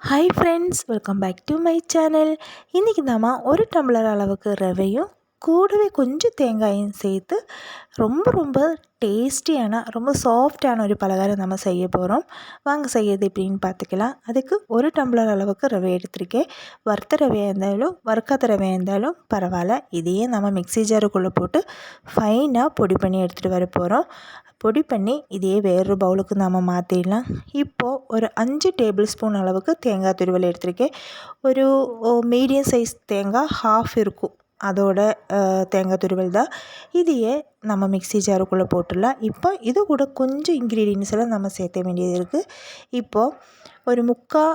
Hi friends, welcome back to my channel. இன்றைக்கி நாம் ஒரு டம்ளர் அளவுக்கு ரவையும் கூடவே கொஞ்சம் தேங்காயும் சேர்த்து ரொம்ப டேஸ்டியான ரொம்ப சாஃப்டான ஒரு பலகாரம் நம்ம செய்ய போகிறோம். வாங்க செய்யறது எப்படின்னு பார்த்துக்கலாம். அதுக்கு ஒரு டம்ளர் அளவுக்கு ரவை எடுத்திருக்கேன். வறுத்த ரவையாக இருந்தாலும் வறுக்காத ரவையாக இருந்தாலும் பரவாயில்ல. இதையே நம்ம மிக்ஸி ஜாருக்குள்ளே போட்டு ஃபைனாக பொடி பண்ணி எடுத்துகிட்டு வர போகிறோம். பொடி பண்ணி இதையே வேறு பவுலுக்கு நாம் மாற்றிடலாம். இப்போது ஒரு 5 டேபிள் ஸ்பூன் அளவுக்கு தேங்காய் துருவல் எடுத்திருக்கேன். ஒரு மீடியம் சைஸ் தேங்காய் ஹாஃப் இருக்கும், அதோட தேங்காய் துருவல் தான். இதையே நம்ம மிக்ஸி ஜாருக்குள்ளே போட்டுடலாம். இப்போ இது கூட கொஞ்சம் இன்க்ரீடியன்ஸ் எல்லாம் நம்ம சேர்த்த வேண்டியது இருக்குது. இப்போது ஒரு 3/4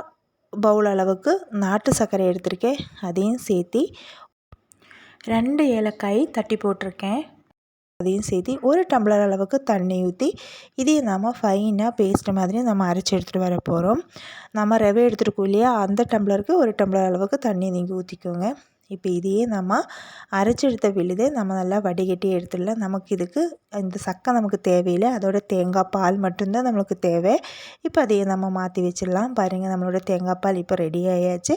பவுல் அளவுக்கு நாட்டு சர்க்கரை எடுத்திருக்கேன். அதையும் சேர்த்தி 2 ஏலக்காய் தட்டி போட்டிருக்கேன். அதையும் சேர்த்து ஒரு டம்ளர் அளவுக்கு தண்ணி ஊற்றி இதையும் நாம் ஃபைனாக பேஸ்ட் மாதிரி நம்ம அரைச்சி எடுத்துகிட்டு வர போகிறோம். நம்ம ரவை எடுத்துருக்கோம் இல்லையா, அந்த டம்ளருக்கு ஒரு டம்ளர் அளவுக்கு தண்ணி நீங்கள் ஊற்றிக்கோங்க. இப்போ இதையே நம்ம அரைச்சி எடுத்த விழுதை நம்ம நல்லா வடிகட்டி எடுத்துடலாம். நமக்கு இதுக்கு இந்த சக்கை நமக்கு தேவையில்லை, அதோட தேங்காய் பால் மட்டும்தான் நம்மளுக்கு தேவை. இப்போ அதையே நம்ம மாற்றி வச்சிடலாம். பாருங்கள், நம்மளோட தேங்காய் பால் இப்போ ரெடி ஆகியாச்சு.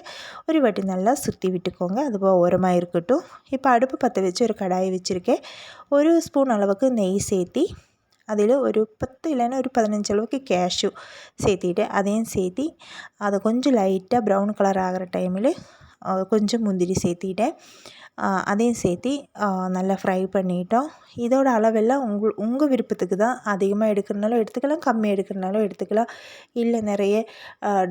ஒரு வாட்டி நல்லா சுற்றி விட்டுக்கோங்க, அது ஓரமாக இருக்கட்டும். இப்போ அடுப்பு பற்ற வச்சு ஒரு கடாயை வச்சுருக்கேன். ஒரு ஸ்பூன் அளவுக்கு நெய் சேர்த்தி அதில் ஒரு 10 இல்லைன்னா ஒரு 15 அளவுக்கு கேஷ்யூ சேர்த்திட்டு அதையும் சேர்த்தி அதை கொஞ்சம் லைட்டாக ப்ரௌன் கலர் ஆகிற டைமில் கொஞ்சம் முந்திரி சேர்த்திட்டேன். அதையும் சேர்த்தி நல்லா ஃப்ரை பண்ணிட்டோம். இதோட அளவெல்லாம் உங்கள் விருப்பத்துக்கு தான். அதிகமாக எடுக்கிறனாலும் எடுத்துக்கலாம், கம்மியாக எடுக்கிறனாலும் எடுத்துக்கலாம். இல்லை நிறைய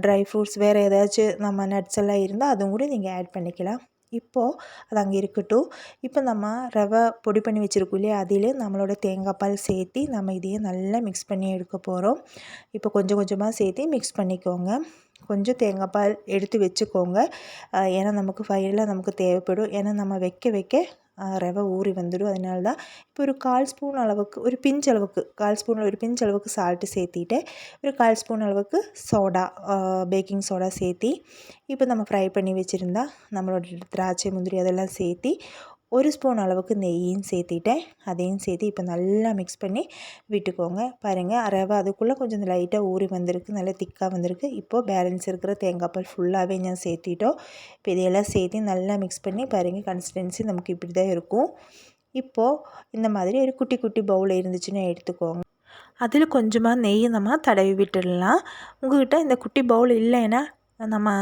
ட்ரை ஃப்ரூட்ஸ் வேறு ஏதாச்சும் நம்ம நட்ஸ் எல்லாம் இருந்தால் அதுவும் கூட நீங்கள் ஆட் பண்ணிக்கலாம். இப்போது அது அங்கே இருக்கட்டும். இப்போ நம்ம ரவை பொடி பண்ணி வச்சுருக்கோம் இல்லையா, அதில் நம்மளோட தேங்காய் பால் சேர்த்தி நம்ம இதையே நல்லா மிக்ஸ் பண்ணி எடுக்க போகிறோம். இப்போ கொஞ்சம் கொஞ்சமாக சேர்த்தி மிக்ஸ் பண்ணிக்கோங்க. கொஞ்சம் தேங்காய் பால் எடுத்து வச்சுக்கோங்க, ஏன்னா நமக்கு ஃபைனலாக நமக்கு தேவைப்படும். ஏன்னா நம்ம வைக்க ரவை ஊறி வந்துடும். அதனால தான் இப்போ ஒரு 1/4 ஸ்பூன் அளவுக்கு ஒரு பிஞ்ச் அளவுக்கு சால்ட்டு சேர்த்திட்டு ஒரு 1/4 ஸ்பூன் அளவுக்கு சோடா, பேக்கிங் சோடா சேர்த்தி இப்போ நம்ம ஃப்ரை பண்ணி வச்சுருந்தா நம்மளோட திராட்சை முந்திரி அதெல்லாம் சேர்த்தி ஒரு ஸ்பூன் அளவுக்கு நெய்யும் சேர்த்திட்டேன். அதையும் சேர்த்து இப்போ நல்லா மிக்ஸ் பண்ணி விட்டுக்கோங்க. பாருங்கள், ரவை அதுக்குள்ளே கொஞ்சம் லைட்டாக ஊறி வந்திருக்கு, நல்லா திக்காக வந்திருக்கு. இப்போது பேலன்ஸ் இருக்கிற தேங்காய் பால் ஃபுல்லாகவே நான் சேர்த்திட்டோம். இப்போ இதையெல்லாம் சேர்த்து நல்லா மிக்ஸ் பண்ணி பாருங்கள், கன்சிஸ்டன்சி நமக்கு இப்படி தான் இருக்கும். இப்போது இந்த மாதிரி ஒரு குட்டி குட்டி பவுல் இருந்துச்சுன்னா எடுத்துக்கோங்க. அதில் கொஞ்சமாக நெய் நம்ம தடவி விட்டுடலாம். உங்கள்கிட்ட இந்த குட்டி பவுல் இல்லைன்னா நம்ம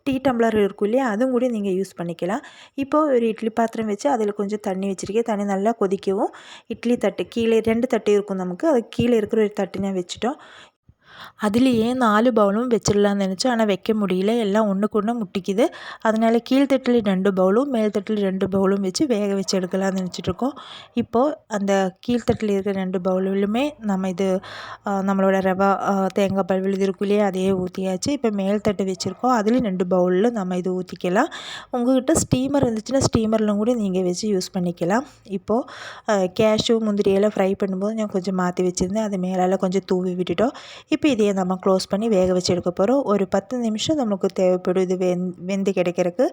டீ டம்ளர் இருக்கும் இல்லையா, அதுவும் கூட நீங்கள் யூஸ் பண்ணிக்கலாம். இப்போது ஒரு இட்லி பாத்திரம் வச்சு அதில் கொஞ்சம் தண்ணி வச்சுருக்கேன். தண்ணி நல்லா கொதிக்கவும் இட்லி தட்டு கீழே 2 தட்டு இருக்கும் நமக்கு, அது கீழே இருக்கிற ஒரு தட்டுனா வச்சுட்டோம். அதுலேயே 4 பவுலும் வச்சிடலான்னு நினச்சோம், ஆனால் வைக்க முடியல, எல்லாம் ஒன்றுக்கு ஒன்று முட்டிக்குது. அதனால் கீழ்த்தட்டில் 2 பவுலும் மேல் தட்டில் 2 பவுலும் வச்சு வேக வச்சு எடுக்கலாம்னு நினச்சிட்ருக்கோம். இப்போது அந்த கீழ்த்தட்டில் இருக்கிற 2 பவுலுமே நம்ம இது நம்மளோட ரவா தேங்காய் பால் விழுது இருக்கும் இல்லையா, அதையே ஊற்றியாச்சு. இப்போ மேல் தட்டு வச்சுருக்கோம், அதுலேயும் 2 பவுலில் நம்ம இது ஊற்றிக்கலாம். உங்கள்கிட்ட ஸ்டீமர் இருந்துச்சுன்னா ஸ்டீமரில் கூட நீங்கள் வச்சு யூஸ் பண்ணிக்கலாம். இப்போது கேஷ்யூ முந்திரியெல்லாம் ஃப்ரை பண்ணும்போது நான் கொஞ்சம் மாற்றி வச்சுருந்தேன், அது மேலால் கொஞ்சம் தூவி விட்டுட்டோம். இப்போ இதையே நம்ம க்ளோஸ் பண்ணி வேக வச்சு எடுக்க போகிறோம். ஒரு 10 நிமிஷம் நமக்கு தேவைப்படும் இது வெந்து கிடைக்கிறதுக்கு.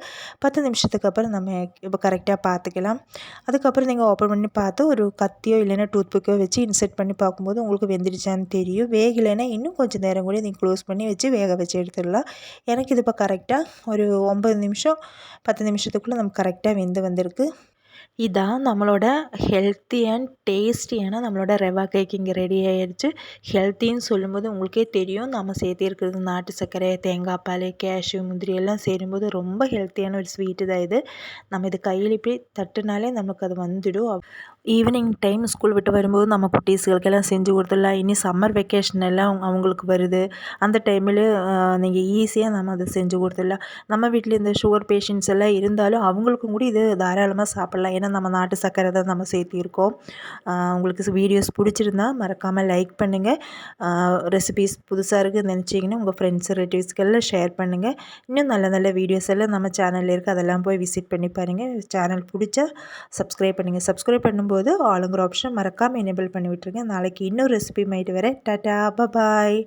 10 நிமிஷத்துக்கு அப்புறம் நம்ம இப்போ கரெக்டாக பார்த்துக்கலாம். அதுக்கப்புறம் நீங்கள் ஓப்பன் பண்ணி பார்த்து ஒரு கத்தியோ இல்லைன்னா டூத் பிக்கோ வச்சு இன்செர்ட் பண்ணி பார்க்கும்போது உங்களுக்கு வெந்துடுச்சான்னு தெரியும். வேகலைன்னா இன்னும் கொஞ்சம் நேரம் கூட நீங்கள் க்ளோஸ் பண்ணி வச்சு வேக வச்சு எடுத்துடலாம். எனக்கு இது இப்போ கரெக்டாக ஒரு 9 நிமிஷம் 10 நிமிஷத்துக்குள்ளே நமக்கு கரெக்டாக வெந்து வந்திருக்கு. இதான் நம்மளோட ஹெல்த்தி அண்ட் டேஸ்டியான நம்மளோட ரவா கேக் இங்கே ரெடி ஆகிடுச்சு. ஹெல்த்தின்னு சொல்லும்போது உங்களுக்கே தெரியும், நம்ம சேர்த்திருக்கிறது நாட்டு சர்க்கரை, தேங்காய் பால், கேஷ்யூ முந்திரி எல்லாம் சேரும்போது ரொம்ப ஹெல்த்தியான ஒரு ஸ்வீட்டு தான் இது. நம்ம இது கையில் இப்படி தட்டுனாலே நமக்கு அது வந்துடும். ஈவினிங் டைம் ஸ்கூல் விட்டு வரும்போது நம்ம குட்டீஸுகளுக்கெல்லாம் செஞ்சு கொடுத்துடலாம். இனி சம்மர் வெக்கேஷன் எல்லாம் அவங்களுக்கு வருது, அந்த டைமில் நீங்கள் ஈஸியாக நம்ம அதை செஞ்சு கொடுத்துடலாம். நம்ம வீட்டில் இந்த சுகர் பேஷண்ட்ஸ் எல்லாம் இருந்தாலும் அவங்களுக்கும் கூட இது தாராளமாக சாப்பிட்லாம். ஏன்னா நம்ம நாட்டு சர்க்கரை தான் நம்ம சேர்த்திருக்கோம். உங்களுக்கு வீடியோஸ் பிடிச்சிருந்தா மறக்காமல் லைக் பண்ணுங்கள். ரெசிபீஸ் புதுசாக இருக்குதுன்னு நினச்சிங்கன்னா உங்கள் ஃப்ரெண்ட்ஸ் ரிலேட்டிவ்ஸ்க்கெல்லாம் ஷேர் பண்ணுங்கள். இன்னும் நல்ல நல்ல வீடியோஸ் எல்லாம் நம்ம சேனலில் இருக்குது, அதெல்லாம் போய் விசிட் பண்ணி பாருங்கள். சேனல் பிடிச்சா சப்ஸ்கிரைப் பண்ணுங்கள். சப்ஸ்கிரைப் பண்ணும்போது ஆளுங்கிற ஆப்ஷன் மறக்காமல் எனேபிள் பண்ணி விட்டுருங்க. நாளைக்கு இன்னொரு ரெசிபி மாயிட்டு வரேன். டாட்டா, பாய்.